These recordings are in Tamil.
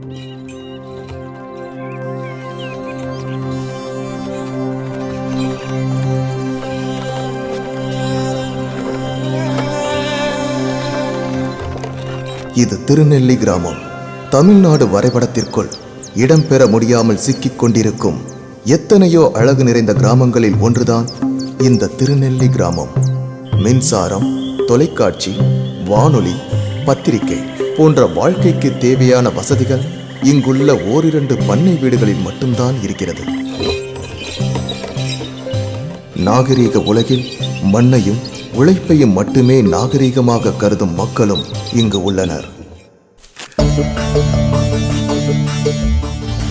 இது திருநெல்லி கிராமம். தமிழ்நாடு வரைபடத்திற்குள் இடம்பெற முடியாமல் சிக்கிக் கொண்டிருக்கும் எத்தனையோ அழகு நிறைந்த கிராமங்களில் ஒன்றுதான் இந்த திருநெல்லி கிராமம். மின்சாரம், தொலைக்காட்சி, வானொலி, பத்திரிகை போன்ற வாழ்க்கைக்கு தேவையான வசதிகள் இங்குள்ள ஓரிரண்டு பண்ணை வீடுகளில் மட்டும்தான் இருக்கிறது. நாகரீக உலகில் மண்ணையும் உழைப்பையும் மட்டுமே நாகரீகமாக கருதும் மக்களும் இங்கு உள்ளனர்.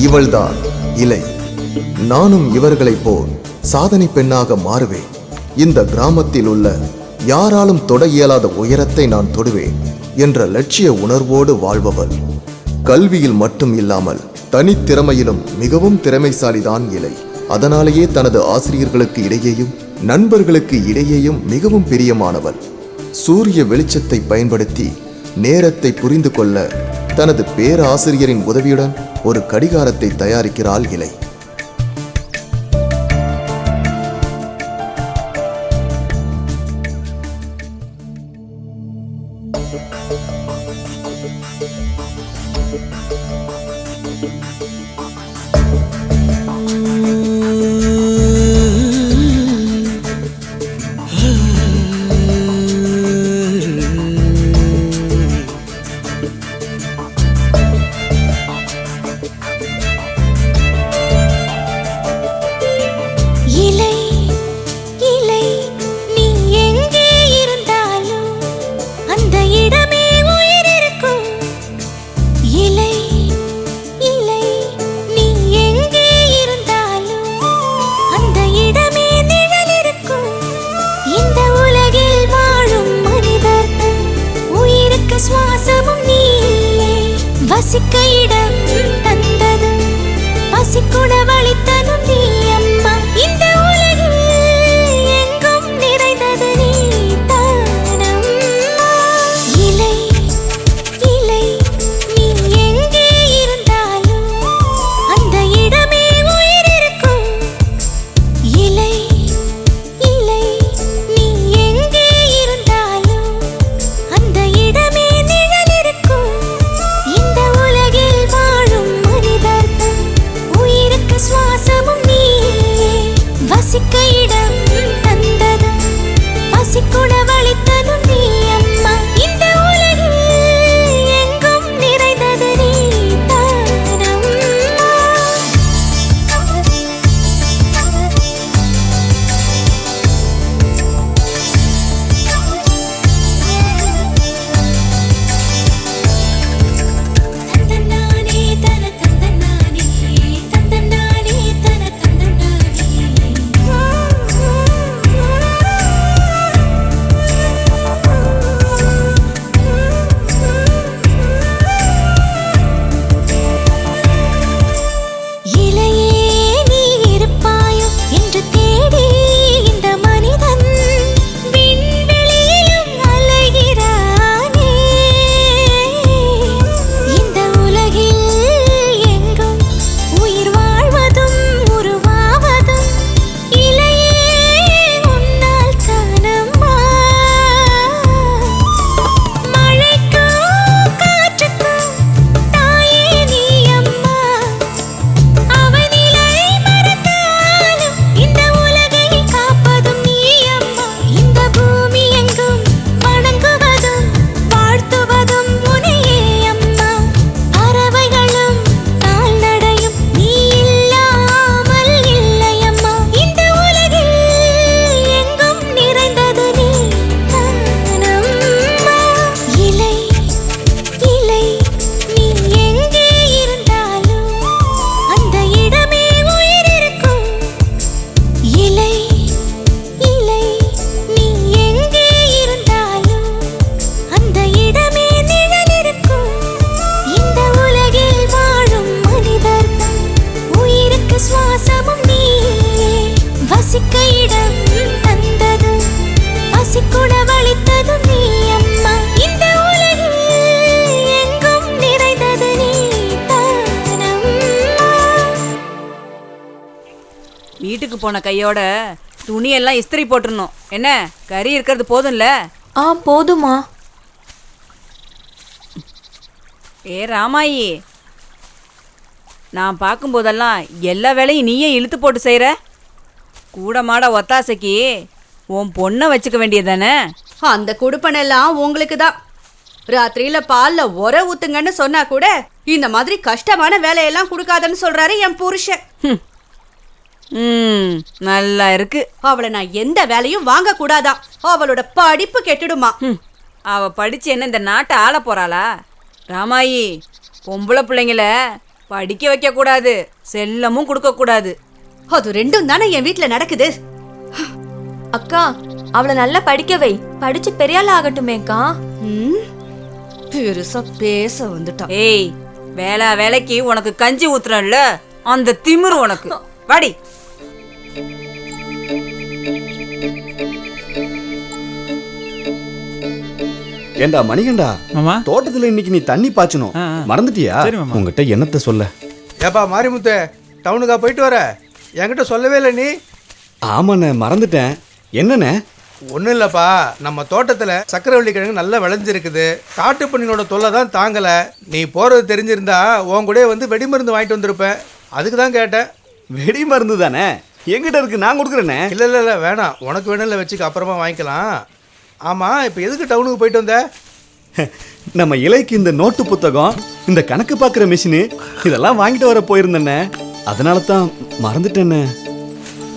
இவள்தான் இலை. நானும் இவர்களைப் போல் சாதனை பெண்ணாக மாறுவேன். இந்த கிராமத்தில் உள்ள யாராலும் தொட இயலாத உயரத்தை நான் தொடுவேன் என்ற லட்சிய உணர்வோடு வாழ்பவள். கல்வியில் மட்டும் இல்லாமல் தனித்திறமையிலும் மிகவும் திறமைசாலிதான் இலை. அதனாலேயே தனது ஆசிரியர்களுக்கு இடையேயும் நண்பர்களுக்கு இடையேயும் மிகவும் பிரியமானவள். சூரிய வெளிச்சத்தை பயன்படுத்தி நேரத்தை புரிந்து கொள்ள தனது பேராசிரியரின் உதவியுடன் ஒரு கடிகாரத்தை தயாரிக்கிறாள் இலை. வசிக்க இடம் தந்தது, பசிக்குணவளித்ததும் நீ அம்மா. இந்த உலகில் எங்கும் நிறைந்தது நீ தானம்மா. இலை இலை நீ எங்கே இருந்தாலும் அந்த இடமே உயிர் இருக்கும். இலை இலை நீ எங்கே இருந்தாலும் அந்த இடமே நிழல் இருக்கும். இந்த உலகில் வாழும் மனிதர்கள் உயிருக்கு சுவாசமும் நீ வீட்டுக்கு போன கையோட துணியெல்லாம் இஸ்திரி போட்டுடணும். என்ன கறி இருக்கிறது போதும்ல? போதுமா. ஏ ராமாயி, நான் பார்க்கும்போதெல்லாம் எல்லா வேலையும் நீயே இழுத்து போட்டு செய்கிற. கூட மாட ஒத்தாசைக்கு உன் பொண்ணை வச்சுக்க வேண்டியதானே? அந்த குடுப்பனெல்லாம் உங்களுக்கு தான். ராத்திரியில பால்ல உர ஊத்துங்கன்னு சொன்னா கூட இந்த மாதிரி கஷ்டமான வேலையெல்லாம் கொடுக்காதன்னு சொல்றாரு என் புருஷன். நல்லா இருக்கு. அவளை நான் எந்த வேலையும் வாங்க கூடாதான். அவளோட படிப்பு கெட்டுடுமா. அவ படிச்சு என்ன இந்த நாட்டை ஆள போறாளா? ராமாயி, பொம்பளை பிள்ளைங்கள படிக்க வைக்க கூடாது, செல்லமும் கொடுக்க கூடாது. அது ரெண்டும் தானே என் வீட்டுல நடக்குது. அக்கா, அவளை நல்லா படிக்க வை. படிச்சு பெரியாள் ஆகட்டுமேக்கா. பெருசா பேச வந்துட்டா. ஏய், வேலைக்கு உனக்கு கஞ்சி ஊத்துறல்ல, அந்த திமிரு உனக்கு. வாடி. ஏண்டா மணிகண்டா, மாமா, தோட்டத்துல இன்னைக்கு நீ தண்ணி பாய்ச்சணும், மறந்துட்டியா? சரி மாமா. உங்ககிட்ட என்னத்த சொல்ல? ஏப்பா மாரிமுத்து, டவுனுக்கா போயிட்டு வர? என்கிட்ட சொல்லவே இல்லை நீ. ஆமாண்ணே, மறந்துட்டேன். என்னண்ணே? ஒன்றும் இல்லைப்பா, நம்ம தோட்டத்தில் சக்கரவள்ளி கிழங்கு நல்லா விளைஞ்சிருக்குது. காட்டு பண்ணினோட தொல்லை தான் தாங்கலை. நீ போகிறது தெரிஞ்சிருந்தா உன் கூட வந்து வெடிமருந்து வாங்கிட்டு வந்திருப்பேன். அதுக்கு தான் கேட்டேன். வெடி மருந்து தானே, எங்கிட்ட இருக்கு, நான் கொடுக்குறேண்ணே. இல்லை வேணாம், உனக்கு வேணும் இல்லை, வச்சுக்க, அப்புறமா வாங்கிக்கலாம். ஆமாம், இப்போ எதுக்கு டவுனுக்கு போயிட்டு வந்த? நம்ம இலைக்கு இந்த நோட்டு புத்தகம், இந்த கணக்கு பார்க்குற மிஷினு, இதெல்லாம் வாங்கிட்டு வர போயிருந்தேண்ணே. அதனால தான் மறந்துட்டேண்ணே.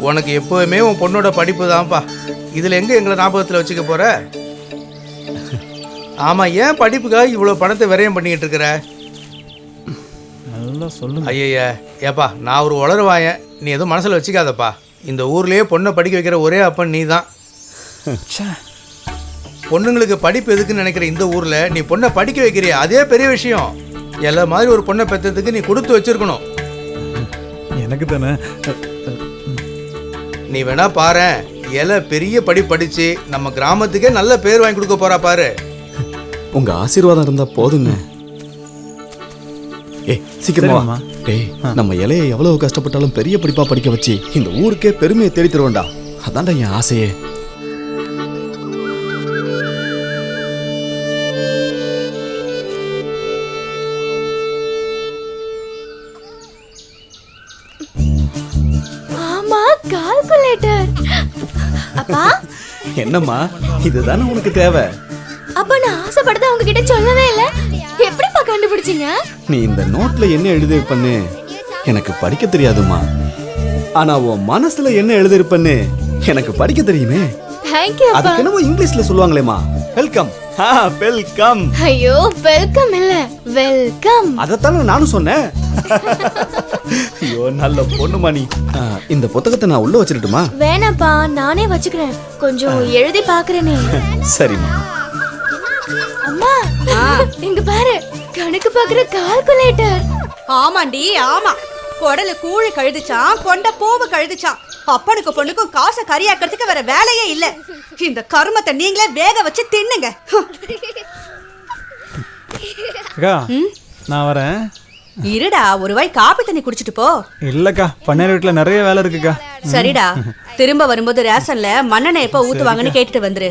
உனக்கு எப்போவுமே உன் பொண்ணோட படிப்பு தான்ப்பா. இதில் எங்கே எங்களை ஞாபகத்தில் வச்சுக்க போகிற? ஆமாம், ஏன் படிப்புக்காக இவ்வளோ பணத்தை விரயம் பண்ணிக்கிட்டு இருக்கிற? நல்லா சொல்லுங்க. ஐயா ஏப்பா, நான் ஒரு உளருவாயன், நீ எதுவும் மனசில் வச்சுக்காதப்பா. இந்த ஊர்லேயே பொண்ணை படிக்க வைக்கிற ஒரே அப்பன் நீ தான். பொண்ணுங்களுக்கு படிப்பு எதுக்குன்னு நினைக்கிற இந்த ஊரில் நீ பொண்ணை படிக்க வைக்கிறிய, அதே பெரிய விஷயம். எல்லா மாதிரி ஒரு பொண்ணை பெற்றதுக்கு நீ கொடுத்து வச்சிருக்கணும். எனக்கு தானே. நீ வேணா பாரு, எலை பெரிய படிச்சு நம்ம கிராமத்துக்கே நல்ல பேர் வாங்கி கொடுக்க போறா பாரு. உங்க ஆசீர்வாதம் இருந்தா போதுங்க. சீக்கிரமா. நம்ம இலையை எவ்வளவு கஷ்டப்பட்டாலும் பெரிய படிப்பா படிக்க வச்சு இந்த ஊருக்கே பெருமையை தேடி தருவேன்டா. அதான்டா என் ஆசையே. கால்குலேட்டர். அப்பா, என்னம்மா, இதுதானே உனக்கு தேவை? அப்பா, நான் ஆசைப்படுறத உங்ககிட்ட சொல்லவே இல்ல. எப்படிப்பா கண்டுபிடிச்சீங்க? நீ இந்த நோட்ல என்ன எழுதிருப்பன்னு எனக்கு படிக்க தெரியாதுமா. ஆனா உன் மனசுல என்ன எழுதிருப்பன்னு எனக்கு படிக்க தெரியுமே. Thank you அப்பா. அதுக்கு என்னமோ இங்கிலீஷ்ல சொல்லுவாங்களேமா, வெல்கம். வெல்கம். ஐயோ, வெல்கம் இல்ல, வெல்கம். அதத்தானே நானும் சொன்னேன். ஐயோ, நல்ல பொண்ணுமா நீ. இந்த புத்தகத்தை நான் உள்ள வச்சிரட்டுமா? வேணாப்பா, நானே வச்சுக்கிறேன். கொஞ்சம் எழுதி பாக்குறேனே. சரிம்மா. அம்மா, இங்க பாரு, கணக்கு பாக்குற கால்குலேட்டர். ஆமாண்டி, ஆமா. குடலு கூழு கழுதுச்சான், கொண்ட பூவு கழுதுச்சான். அப்பனுக்கு பொண்ணுக்கும் காசை கரியாக்கிறதுக்கு வேற வேலையே இல்ல. இந்த கருமத்தை நீங்களே வேக வச்சு தின்னுங்க. அக்கா, நான் வரேன். இருடா, ஒரு வாய் காப்பி தண்ணி குடிச்சிட்டு போ. இல்லக்கா, பண்ணையார் வீட்டுல நிறைய வேலை இருக்குக்கா. சரிடா, திரும்ப வரும்போது ரேஷன்ல மண்ணெண்ணெய் எப்ப ஊத்துவாங்கன்னு கேட்டுட்டு வந்துரு.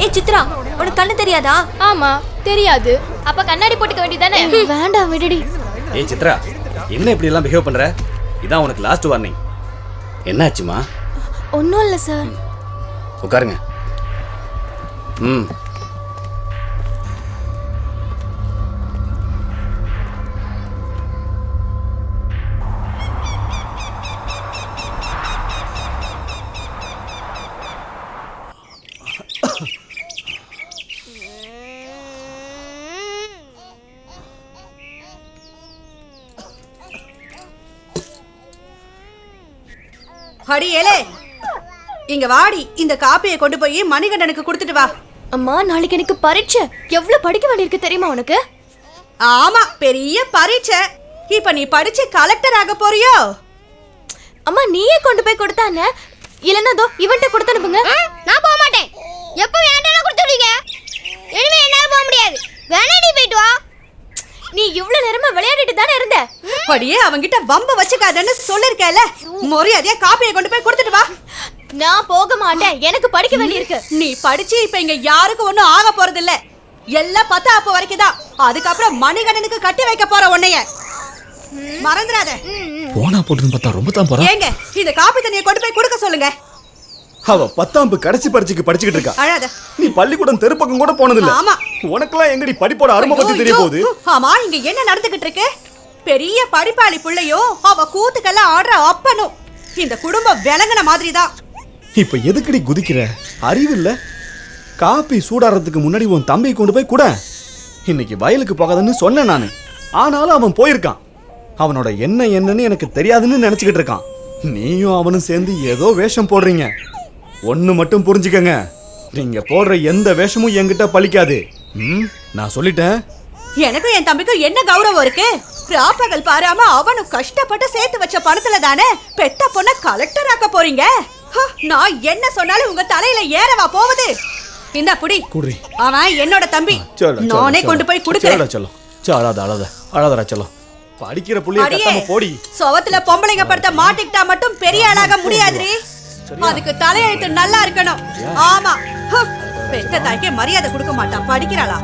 ஏய் சித்ரா, உனக்கு கண்ணு தெரியாதா? ஆமா தெரியாது. அப்ப கண்ணாடி போட்டுக்க வேண்டியதானே? வேண்டாம், விடுடி. ஏய் சித்ரா, என்ன இப்படி எல்லாம் பிஹேவ் பண்ற? இதான் உனக்கு லாஸ்ட் வார்னிங். என்னாச்சுமா? ஒன்றும் இல்லை சார். உட்காருங்க. அடி ஏலே, இங்க வாடி, இந்த காப்பியை கொண்டு போய் மணிகண்டனுக்கு கொடுத்துட்டு வா. அம்மா நாளைக்கு எனக்கு பரீட்சை. எவ்வளவு படிக்க வேண்டியிருக்கு தெரியுமா உனக்கு? ஆமா, பெரிய பரீட்சை. இப்ப நீ படிச்சு கலெக்டர் ஆக போறியோ? அம்மா நீயே கொண்டு போய் கொடுத்தானே, இல்லன்னா தோ இவன்ட்ட கொடுத்து அனுப்புங்க. நான் போக மாட்டேன். எப்ப வேண்டாம் கொடுத்துடுவீங்க. இனிமே என்னால போக முடியாது. வேணா நீ போயிட்டு வா. நீ இவ்வளவு நேரமா விளையாடிட்டு தானே இருந்த. படியே அவங்கிட்ட வம்ப வச்சுக்காதன்னு சொல்லிருக்கேல. மரியாதையா காப்பியை கொண்டு போய் கொடுத்துட்டு வா. நான் போக மாட்டேன். எனக்கு படிக்க வேண்டியிருக்கு. நீ படிச்சு இப்ப இங்க யாருக்கும் ஒண்ணும் ஆக போறது இல்ல. எல்லாம் 10 வரைக்கும் தான். அதுக்கப்புறம் மணிகண்டனுக்கு கட்டி வைக்க போற உன்னைய மறந்துடாத. போனா போட்டுன்னு பார்த்தா ரொம்ப தான் போறா. ஏங்க, இந்த காப்பி தண்ணியை கொண்டு போய் கொடுக்க சொல்லுங்க. அவ 10ஆம் கடைசி பரீட்சைக்கு படிச்சுக்கிட்டு இருக்கா. அழாத. நீ பள்ளிக்கூடம் தெருப்பக்கம் கூட போனதில்ல. ஆமா. உனக்கெல்லாம் எங்கடி படிப்போட அருமை பத்தி தெரிய போகுது? ஆமா, இங்க என்ன நடந்துகிட்டு இருக்கு? பெரிய படிப்பாளி பிள்ளையும் அவ கூத்துக்கெல்லாம் ஆடுற அப்பனும் இந்த குடும்பம் விளங்குன மாதிரி தான். இப்ப எதுக்குடி குதிக்கிற? அறிவு இல்ல? காப்பி சூடாறதுக்கு முன்னாடி உன் தம்பி கொண்டு போய் கூட. இன்னைக்கு வயலுக்கு போகாதன்னு சொன்னேன் நானு. ஆனாலும் அவன் போயிருக்கான். அவனோட என்னன்னு எனக்கு தெரியாதுன்னு நினைச்சுக்கிட்டு இருக்கான். நீயும் அவனும் சேர்ந்து ஏதோ வேஷம் போடுறீங்க. ஒண்ணு மட்டும் புரிஞ்சுக்கங்க, நீங்க போடுற எந்த வேஷமும் என்கிட்ட பலிக்காது. நான் சொல்லிட்டேன். எனக்கும் என் தம்பிக்கும் என்ன கௌரவம் இருக்கு? ராப்பகல் பாராம அவனும் கஷ்டப்பட்டு சேர்த்து வச்ச பணத்துல தானே பெத்த பொண்ண கலெக்டர் ஆக்க போறீங்க. நான் என்ன சொன்னாலும் உங்க தலையில ஏறவா போகுது? இந்த புடி. குடி. அவன் என்னோட தம்பி. நானே கொண்டு போய் கொடுக்கிறேன். அழாதடா செல்லம். படிக்கிற புள்ளைய கட்டாம போடி. சோவத்துல பொம்பளைங்க படுத்த மாட்டிக்கிட்டா மட்டும் பெரிய ஆளாக முடியாதுரி. அதுக்கு தலையெழுத்து நல்லா இருக்கணும். ஆமா, பெத்த தாய்க்கே மரியாதை கொடுக்க மாட்டான். படிக்கிறாளா?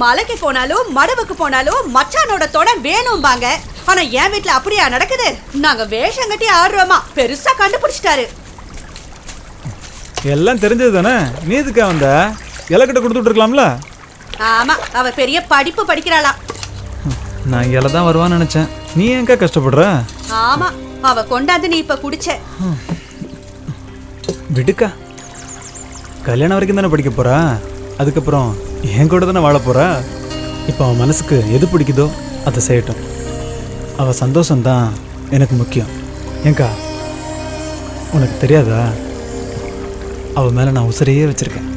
மலைக்கு போனாலும் மடுவுக்கு போனாலும் மச்சானோட தொட வேணும்பாங்க. ஆனா என் வீட்டுல அப்படியா நடக்குது? நாங்க வேஷம் கட்டி ஆடுறோமா, பெருசா கண்டுபிடிச்சிட்டாரு. எல்லாம் தெரிஞ்சது தானே, நீ எதுக்கா வந்த? இலக்கிட்ட கொடுத்துட்டு இருக்கலாம்ல. ஆமா, அவ பெரிய படிப்பு படிக்கிறாளா. நான் இலை தான் வருவான்னு நினைச்சேன். நீ ஏங்கா கஷ்டப்படுற? ஆமா, அவ கொண்டாந்து நீ இப்ப குடிச்ச. விடுக்கா, கல்யாணம் வரைக்கும் தானே படிக்க போறா. அதுக்கப்புறம் என் கூட தானே வாழ போறா. இப்போ அவன் மனசுக்கு எது பிடிக்குதோ அதை செய்யட்டும். அவள் சந்தோஷம்தான் எனக்கு முக்கியம். ஏங்கா, உனக்கு தெரியாதா, அவள் மேலே நான் உசிரையே வச்சிருக்கேன்.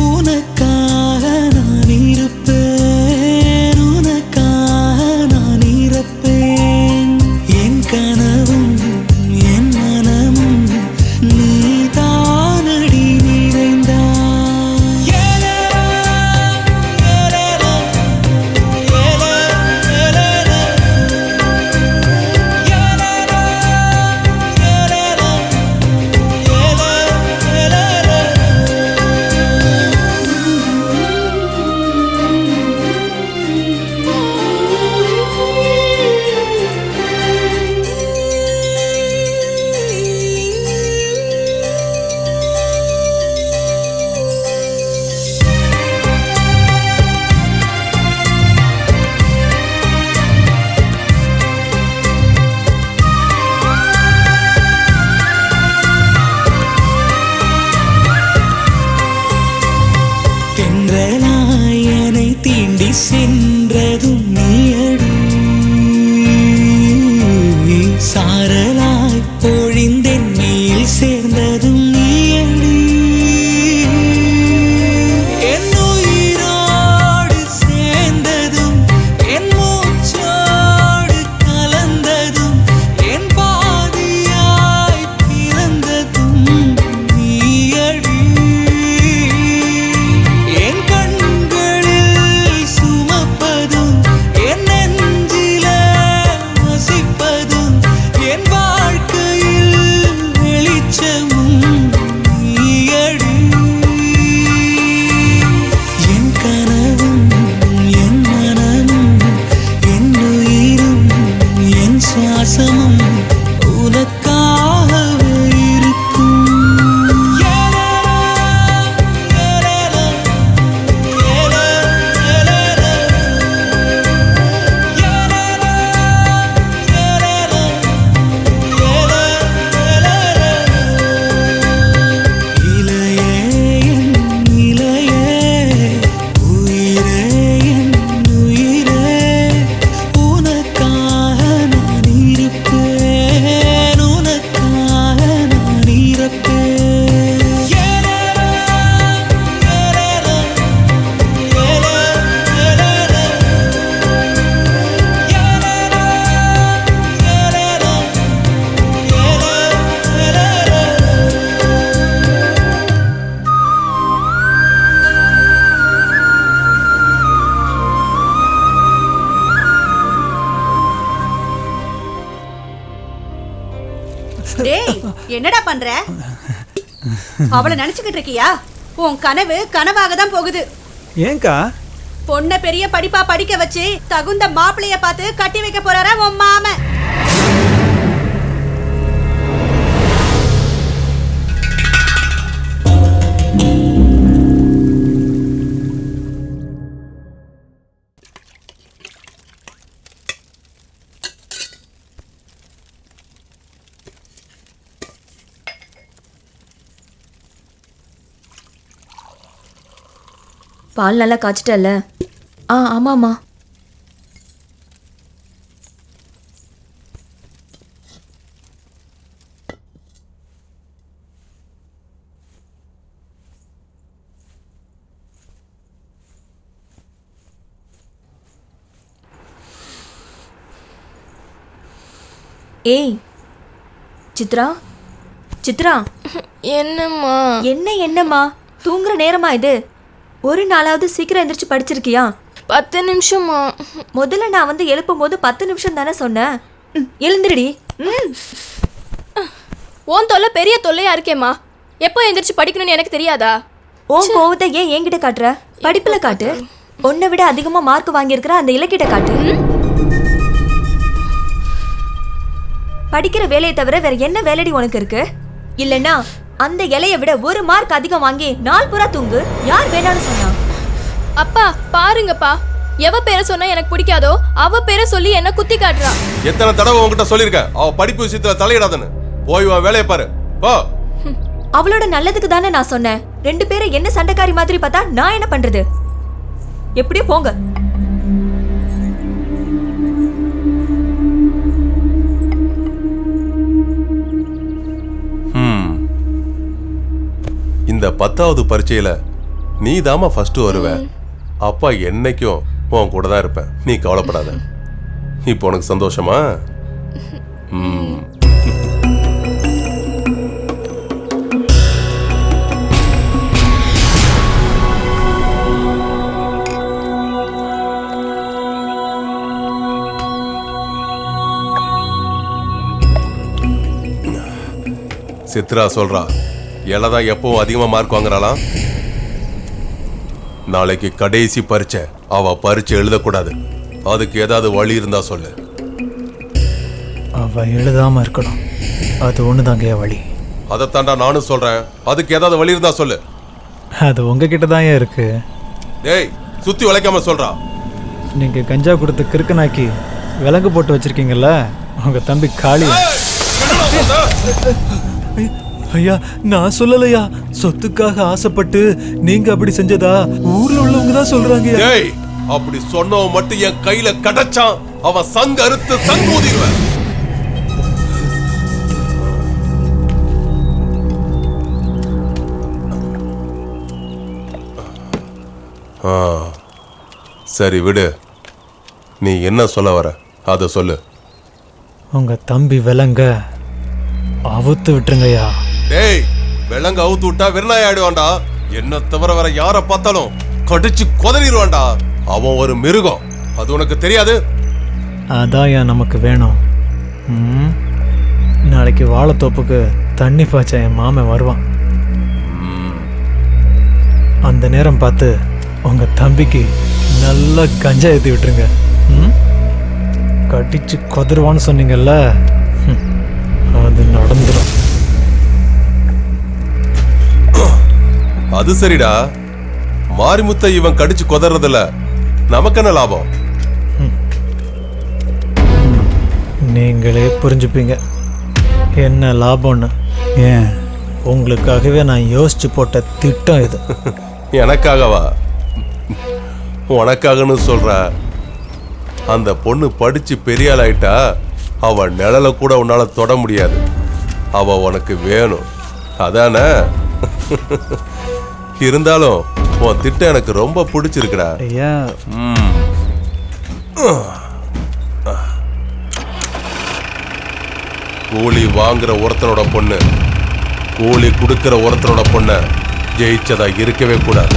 உனக்காக என்னடா பண்ற? அவளை நினைச்சுக்கிட்டு இருக்கியா? உன் கனவு கனவாக தான் போகுது. ஏங்கா? பொண்ணை பெரிய படிப்பா படிக்க வச்சு தகுந்த மாப்பிளைய பார்த்து கட்டி வைக்க போறாரா உன் மாமன். பால் நல்லா காய்ச்சிட்டல்ல? ஆமாம்மா. ஏய் சித்ரா, சித்ரா. என்னம்மா? என்னம்மா தூங்குற நேரமா இது? ஒரு நாளாவது சீக்கிரம் எந்திரிச்சு படிச்சிருக்கியா? 10 நிமிஷமா? முதல்ல நான் வந்து எழுப்பும் போது 10 நிமிஷம் தானே சொன்னேன். எழுந்திரடி. உன் தொல்லை பெரிய தொல்லையா இருக்கேம்மா. எப்போ எந்திரிச்சு படிக்கணும்னு எனக்கு தெரியாதா? உன் கோவத்தை ஏன் என்கிட்ட காட்டுற? படிப்புல காட்டு. உன்னை விட அதிகமா மார்க் வாங்கியிருக்கிற அந்த இலக்கிட்ட காட்டு. படிக்கிற வேலையை தவிர வேற என்ன வேலைடி உனக்கு இருக்கு? இல்லைன்னா அந்த இலையை விட ஒரு மார்க் அதிகம் வாங்கி நாள் பூரா தூங்கு. யார் வேணான்னு சொன்னா? அப்பா பாருங்கப்பா, எவ பேரை சொன்னா எனக்கு பிடிக்காதோ அவ பேரை சொல்லி என்ன குத்தி காட்டுறா. எத்தனை தடவை உன்கிட்ட சொல்லிருக்க அவ படிப்பு விஷயத்துல தலையிடாதன்னு. போய் வா, வேலையை பாரு போ. அவளோட நல்லதுக்கு தானே நான் சொன்னேன். 2 பேரும் என்ன சண்டைக்காரி மாதிரி பார்த்தா நான் என்ன பண்றது? எப்படியோ போங்க. இந்த 10வது பரீட்சையில நீ தாமா ஃபர்ஸ்ட் வருவ. அப்பா என்னைக்கும் உன் கூட தான் இருப்பேன், நீ கவலைப்படாத. இப்போ உனக்கு சந்தோஷமா? சித்ரா சொல்றா, எல்லாம் எப்பவும் அதிகமா மார்க் வாங்குறாளாம். நாளைக்கு கடைசி பரீட்சை, அவ பரீட்சை எழுதக்கூடாது. அதுக்கு ஏதாவது வழி இருந்தா சொல்லு. அவ எழுதாம இருக்கணும், அது ஒண்ணுதாங்க வழி. அதைத்தாண்டா நானும் சொல்றேன். அதுக்கு ஏதாவது வழி இருந்தா சொல்லு. அது உங்ககிட்ட தான் இருக்கு. டேய், சுத்தி உழைக்காம சொல்றா. நீங்க கஞ்சா கொடுத்து கிறுக்கனாக்கி விலங்கு போட்டு வச்சிருக்கீங்கல்ல, உங்க தம்பி காளி. ஐயா நான் சொல்லலையா, சொத்துக்காக ஆசைப்பட்டு நீங்க அப்படி செஞ்சதா ஊர்ல உள்ளவங்க தான் சொல்றாங்க. டேய், அப்படி சொன்னவன் மட்டும் என் கையில கடச்சான், அவன் சங்க அறுத்து சங்கூதிடுவேன். சரி விடு, நீ என்ன சொல்ல வர அத சொல்லு. உங்க தம்பி விலங்க அவுத்து விட்டுருங்கய்யா. டேய், விலங்க அவுத்து விட்டா வெறுநாய் ஆயிடுவான்டா. என்ன தவிர வேற யார பார்த்தாலும் கடிச்சு கொதறிடுவான்டா. அவன் ஒரு மிருகம், அது உனக்கு தெரியாது? அதான் நமக்கு வேணும். நாளைக்கு வாழைத்தோப்புக்கு தண்ணி பாய்ச்ச என் மாமன் வருவான். அந்த நேரம் பார்த்து உங்க தம்பிக்கு நல்லா கஞ்சா ஏற்றி விட்டுருங்க. கடிச்சு கொதருவான்னு சொன்னீங்கல்ல, அது நடந்துடும். அது சரிடா, மாரிமுத்தை இவன் கடிச்சு கொதறதுல நமக்கு என்ன லாபம்? நீங்களே புரிஞ்சுப்பீங்க என்ன லாபம்னு. ஏன் உங்களுக்காகவே நான் யோசிச்சு போட்ட திட்டம் இது. எனக்காகவா? உனக்காகன்னு சொல்ற. அந்த பொண்ணு படிச்சு பெரிய ஆள் ஆயிட்டா, அவ நிழல கூட உன்னால தொட முடியாது. அவ உனக்கு வேணும், அதானே? இருந்தாலும் உன் திட்டம் எனக்கு ரொம்ப பிடிச்சிருக்குடா. கூலி வாங்குற ஒருத்தனோட பொண்ணு கூலி கொடுக்கிற ஒருத்தனோட பொண்ண ஜெயிச்சதா இருக்கவே கூடாது.